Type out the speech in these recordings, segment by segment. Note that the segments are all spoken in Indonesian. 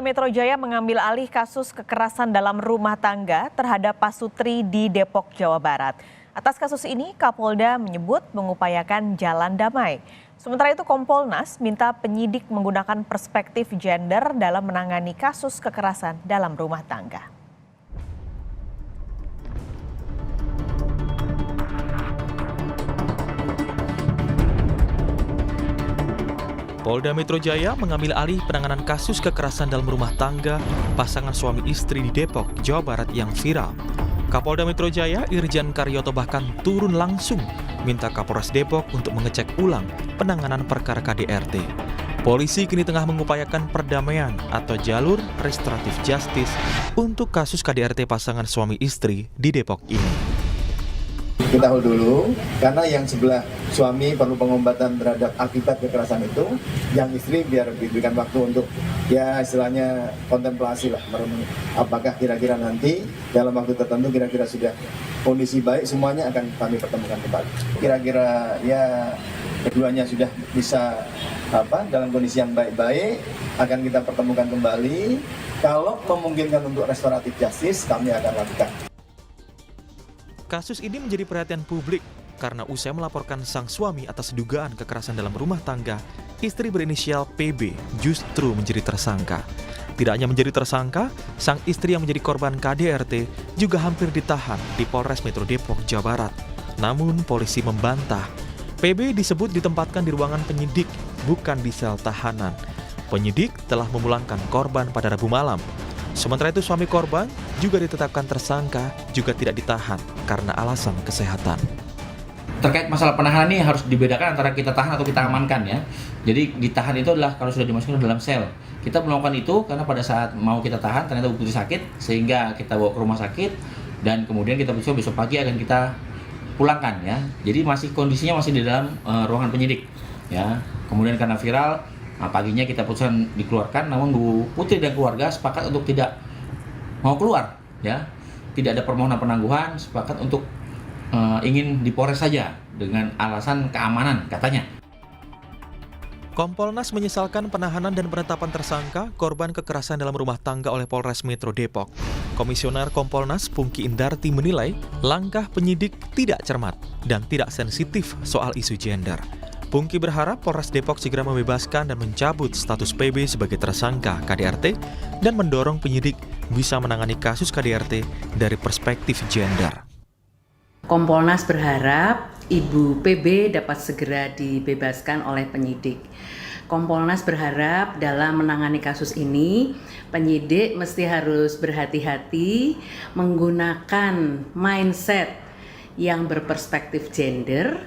Polda Metro Jaya mengambil alih kasus kekerasan dalam rumah tangga terhadap Pasutri di Depok, Jawa Barat. Atas kasus ini, Kapolda menyebut mengupayakan jalan damai. Sementara itu, Kompolnas minta penyidik menggunakan perspektif gender dalam menangani kasus kekerasan dalam rumah tangga. Polda Metro Jaya mengambil alih penanganan kasus kekerasan dalam rumah tangga pasangan suami istri di Depok, Jawa Barat yang viral. Kapolda Metro Jaya, Irjen Karyoto bahkan turun langsung minta Kapolres Depok untuk mengecek ulang penanganan perkara KDRT. Polisi kini tengah mengupayakan perdamaian atau jalur restoratif justice untuk kasus KDRT pasangan suami istri di Depok ini. Kita hold dulu, karena yang sebelah suami perlu pengobatan terhadap akibat kekerasan itu, yang istri biar diberikan waktu untuk ya istilahnya kontemplasi lah, apakah kira-kira nanti dalam waktu tertentu kira-kira sudah kondisi baik, semuanya akan kami pertemukan kembali. Kira-kira ya keduanya sudah bisa dalam kondisi yang baik-baik, akan kita pertemukan kembali. Kalau memungkinkan untuk restoratif justice, kami akan lakukan. Kasus ini menjadi perhatian publik karena usai melaporkan sang suami atas dugaan kekerasan dalam rumah tangga, istri berinisial PB justru menjadi tersangka. Tidak hanya menjadi tersangka, sang istri yang menjadi korban KDRT juga hampir ditahan di Polres Metro Depok, Jawa Barat. Namun polisi membantah. PB disebut ditempatkan di ruangan penyidik, bukan di sel tahanan. Penyidik telah memulangkan korban pada Rabu malam. Sementara itu suami korban juga ditetapkan tersangka, juga tidak ditahan karena alasan kesehatan. Terkait masalah penahanan ini harus dibedakan antara kita tahan atau kita amankan ya. Jadi ditahan itu adalah kalau sudah dimasukkan ke dalam sel. Kita melakukan itu karena pada saat mau kita tahan ternyata putri sakit sehingga kita bawa ke rumah sakit dan kemudian kita besok pagi akan kita pulangkan ya. Jadi kondisinya masih di dalam ruangan penyidik ya. Kemudian karena viral, paginya kita putuskan dikeluarkan, namun Bu Putri dan keluarga sepakat untuk tidak mau keluar ya. Tidak ada permohonan penangguhan, sepakat untuk ingin di Polres saja dengan alasan keamanan katanya. Kompolnas menyesalkan penahanan dan penetapan tersangka korban kekerasan dalam rumah tangga oleh Polres Metro Depok. Komisioner Kompolnas Pungki Indarti menilai langkah penyidik tidak cermat dan tidak sensitif soal isu gender. Pungki berharap Polres Depok segera membebaskan dan mencabut status PB sebagai tersangka KDRT dan mendorong penyidik bisa menangani kasus KDRT dari perspektif gender. Kompolnas berharap Ibu PB dapat segera dibebaskan oleh penyidik. Kompolnas berharap dalam menangani kasus ini, penyidik mesti harus berhati-hati menggunakan mindset yang berperspektif gender,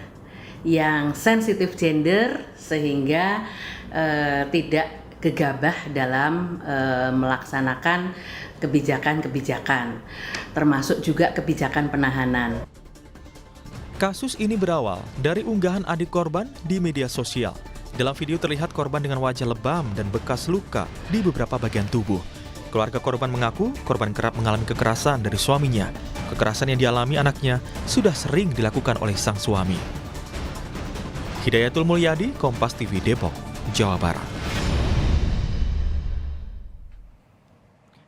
yang sensitif gender, sehingga tidak gegabah dalam melaksanakan kebijakan-kebijakan, termasuk juga kebijakan penahanan. Kasus ini berawal dari unggahan adik korban di media sosial. Dalam video terlihat korban dengan wajah lebam dan bekas luka di beberapa bagian tubuh. Keluarga korban mengaku korban kerap mengalami kekerasan dari suaminya. Kekerasan yang dialami anaknya sudah sering dilakukan oleh sang suami. Hidayatul Mulyadi, Kompas TV Depok, Jawa Barat.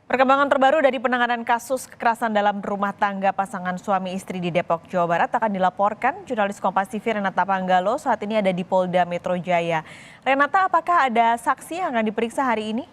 Perkembangan terbaru dari penanganan kasus kekerasan dalam rumah tangga pasangan suami istri di Depok, Jawa Barat akan dilaporkan jurnalis Kompas TV Renata Panggalo saat ini ada di Polda Metro Jaya. Renata, apakah ada saksi yang akan diperiksa hari ini?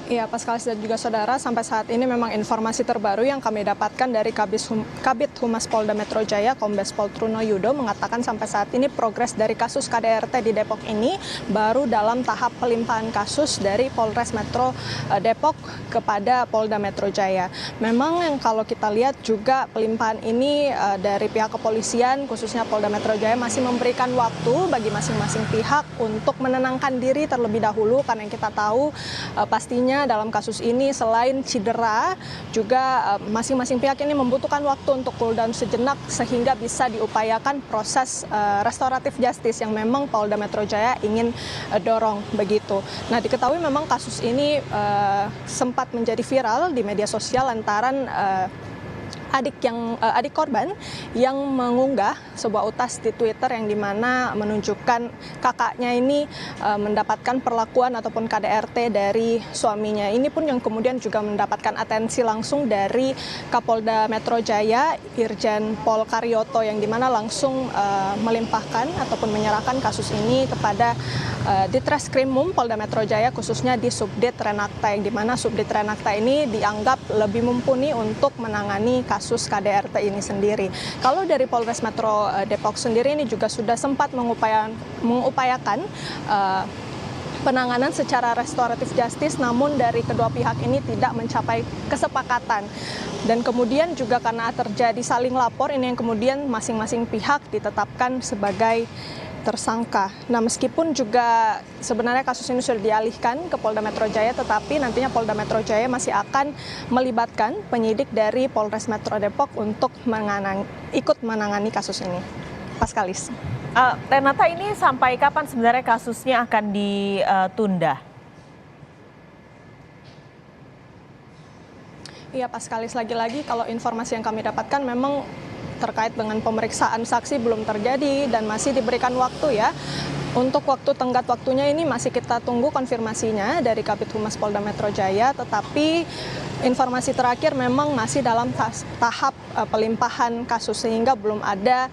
Iya, Paskalis dan juga saudara, sampai saat ini memang informasi terbaru yang kami dapatkan dari Kabid Humas Polda Metro Jaya, Kombes Pol Truno Yudo, mengatakan sampai saat ini progres dari kasus KDRT di Depok ini baru dalam tahap pelimpahan kasus dari Polres Metro Depok kepada Polda Metro Jaya. Memang yang kalau kita lihat juga pelimpahan ini dari pihak kepolisian, khususnya Polda Metro Jaya, masih memberikan waktu bagi masing-masing pihak untuk menenangkan diri terlebih dahulu, karena yang kita tahu pastinya dalam kasus ini selain cedera juga masing-masing pihak ini membutuhkan waktu untuk cool down sejenak sehingga bisa diupayakan proses restoratif justice yang memang Polda Metro Jaya ingin dorong begitu. Nah, diketahui memang kasus ini sempat menjadi viral di media sosial lantaran adik korban yang mengunggah sebuah utas di Twitter yang dimana menunjukkan kakaknya ini mendapatkan perlakuan ataupun KDRT dari suaminya. Ini pun yang kemudian juga mendapatkan atensi langsung dari Kapolda Metro Jaya, Irjen Pol Karyoto, yang dimana langsung melimpahkan ataupun menyerahkan kasus ini kepada Ditreskrimum Polda Metro Jaya, khususnya di Subdit Renakta, yang dimana Subdit Renakta ini dianggap lebih mumpuni untuk menangani kasus KDRT ini sendiri. Kalau dari Polres Metro Depok sendiri ini juga sudah sempat mengupayakan penanganan secara restoratif justice, namun dari kedua pihak ini tidak mencapai kesepakatan. Dan kemudian juga karena terjadi saling lapor, ini yang kemudian masing-masing pihak ditetapkan sebagai tersangka. Nah, meskipun juga sebenarnya kasus ini sudah dialihkan ke Polda Metro Jaya, tetapi nantinya Polda Metro Jaya masih akan melibatkan penyidik dari Polres Metro Depok untuk ikut menangani kasus ini. Paskalis. Renata, ini sampai kapan sebenarnya kasusnya akan ditunda? Iya, Paskalis, lagi-lagi kalau informasi yang kami dapatkan memang terkait dengan pemeriksaan saksi belum terjadi dan masih diberikan waktu ya. Untuk waktu tenggat waktunya ini masih kita tunggu konfirmasinya dari Kabid Humas Polda Metro Jaya, tetapi informasi terakhir memang masih dalam tahap pelimpahan kasus, sehingga belum ada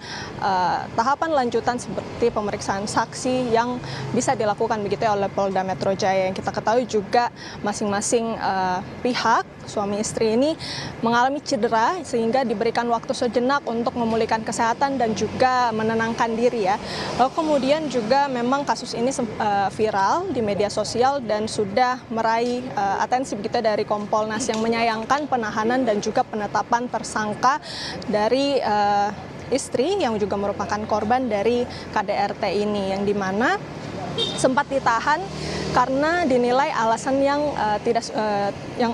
tahapan lanjutan seperti pemeriksaan saksi yang bisa dilakukan begitu ya oleh Polda Metro Jaya. Yang kita ketahui juga masing-masing pihak suami istri ini mengalami cedera sehingga diberikan waktu sejenak untuk memulihkan kesehatan dan juga menenangkan diri ya. Lalu kemudian juga memang kasus ini viral di media sosial dan sudah meraih atensi begitu dari Kompolnas yang menyayangkan penahanan dan juga penetapan tersangka dari istri yang juga merupakan korban dari KDRT ini, yang dimana sempat ditahan karena dinilai alasan yang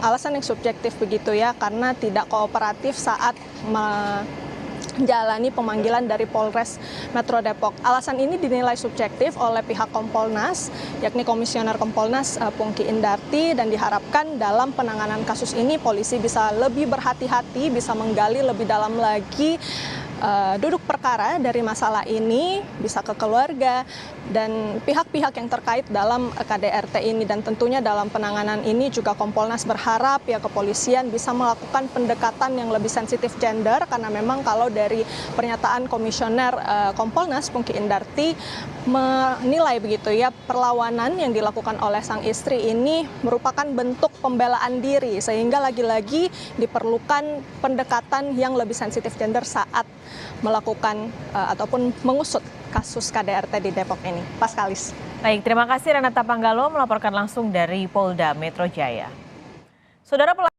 alasan yang subjektif begitu ya, karena tidak kooperatif saat menjalani pemanggilan dari Polres Metro Depok. Alasan ini dinilai subjektif oleh pihak Kompolnas, yakni Komisioner Kompolnas Pungki Indarti, dan diharapkan dalam penanganan kasus ini polisi bisa lebih berhati-hati, bisa menggali lebih dalam lagi duduk perkara dari masalah ini, bisa ke keluarga dan pihak-pihak yang terkait dalam KDRT ini. Dan tentunya dalam penanganan ini juga Kompolnas berharap ya kepolisian bisa melakukan pendekatan yang lebih sensitif gender, karena memang kalau dari pernyataan Komisioner Kompolnas Pungki Indarti menilai begitu ya, perlawanan yang dilakukan oleh sang istri ini merupakan bentuk pembelaan diri, sehingga lagi-lagi diperlukan pendekatan yang lebih sensitif gender saat melakukan ataupun mengusut kasus KDRT di Depok ini. Paskalis. Baik, terima kasih Renata Panggalo melaporkan langsung dari Polda Metro Jaya. Saudara